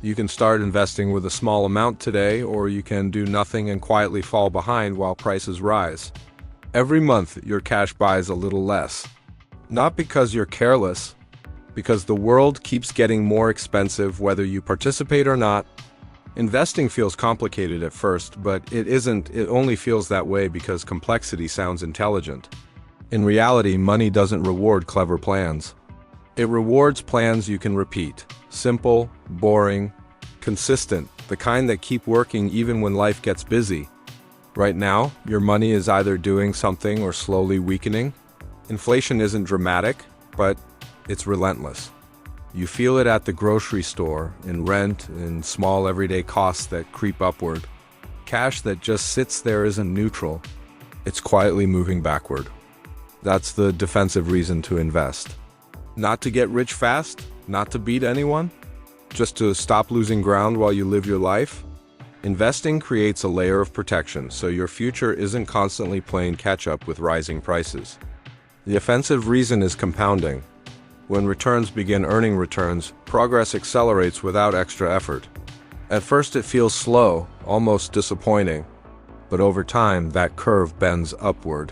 You can start investing with a small amount today, or you can do nothing and quietly fall behind while prices rise. Every month, your cash buys a little less. Not because you're careless, because the world keeps getting more expensive whether you participate or not. Investing feels complicated at first, but it isn't. It only feels that way because complexity sounds intelligent. In reality, money doesn't reward clever plans. It rewards plans you can repeat. Simple, boring, consistent, the kind that keep working even when life gets busy. Right now, your money is either doing something or slowly weakening. Inflation isn't dramatic, but it's relentless. You feel it at the grocery store, in rent, in small everyday costs that creep upward. Cash that just sits there isn't neutral. It's quietly moving backward. That's the defensive reason to invest. Not to get rich fast, not to beat anyone, just to stop losing ground while you live your life. Investing creates a layer of protection, so your future isn't constantly playing catch-up with rising prices. The offensive reason is compounding. When returns begin earning returns, progress accelerates without extra effort. At first it feels slow, almost disappointing, but over time that curve bends upward.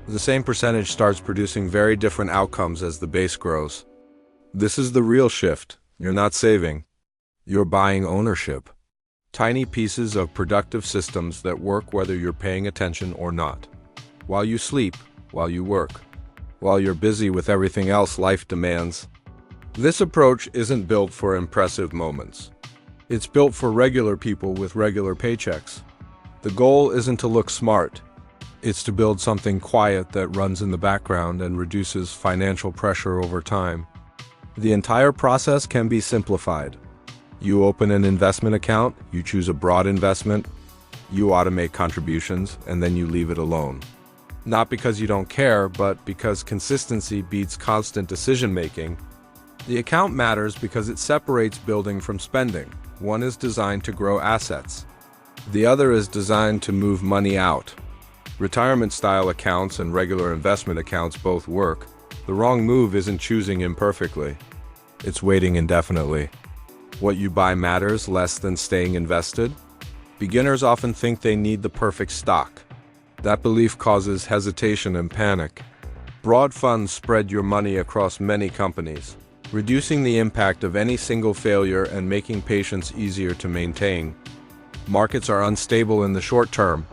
The same percentage starts producing very different outcomes as the base grows. This is the real shift. You're not saving. You're buying ownership. Tiny pieces of productive systems that work whether you're paying attention or not. While you sleep, while you work, while you're busy with everything else life demands. This approach isn't built for impressive moments. It's built for regular people with regular paychecks. The goal isn't to look smart. It's to build something quiet that runs in the background and reduces financial pressure over time. The entire process can be simplified. You open an investment account, you choose a broad investment, you automate contributions, and then you leave it alone. Not because you don't care, but because consistency beats constant decision-making. The account matters because it separates building from spending. One is designed to grow assets. The other is designed to move money out. Retirement-style accounts and regular investment accounts both work. The wrong move isn't choosing imperfectly. It's waiting indefinitely. What you buy matters less than staying invested. Beginners often think they need the perfect stock. That belief causes hesitation and panic. Broad funds spread your money across many companies, reducing the impact of any single failure and making patience easier to maintain. Markets are unstable in the short term.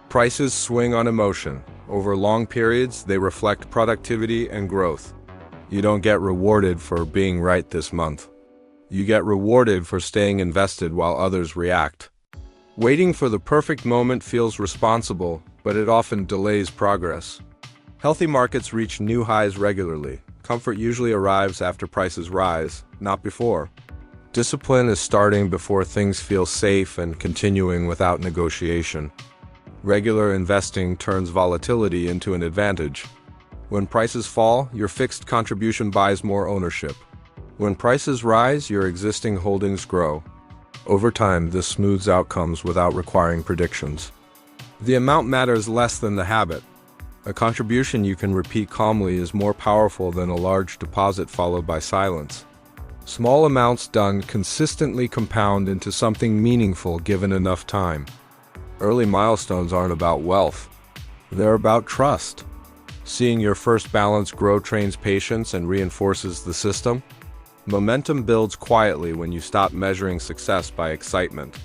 Prices swing on emotion. Over long periods, they reflect productivity and growth. You don't get rewarded for being right this month. You get rewarded for staying invested while others react. Waiting for the perfect moment feels responsible, but it often delays progress. Healthy markets reach new highs regularly. Comfort usually arrives after prices rise, not before. Discipline is starting before things feel safe and continuing without negotiation. Regular investing turns volatility into an advantage. When prices fall, your fixed contribution buys more ownership. When prices rise, your existing holdings grow. Over time, this smooths outcomes without requiring predictions. The amount matters less than the habit. A contribution you can repeat calmly is more powerful than a large deposit followed by silence. Small amounts done consistently compound into something meaningful given enough time. Early milestones aren't about wealth. They're about trust. Seeing your first balance grow trains patience and reinforces the system. Momentum builds quietly when you stop measuring success by excitement.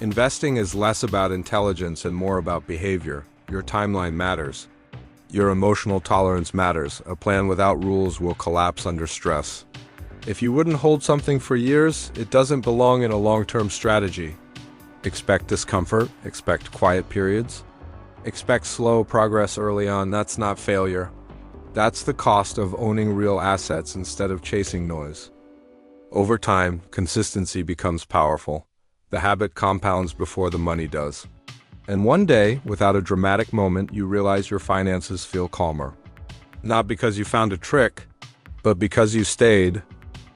Investing is less about intelligence and more about behavior. Your timeline matters. Your emotional tolerance matters. A plan without rules will collapse under stress. If you wouldn't hold something for years, it doesn't belong in a long-term strategy. Expect discomfort, expect quiet periods. Expect slow progress early on. That's not failure. That's the cost of owning real assets instead of chasing noise. Over time, consistency becomes powerful. The habit compounds before the money does. And one day, without a dramatic moment, you realize your finances feel calmer. Not because you found a trick, but because you stayed,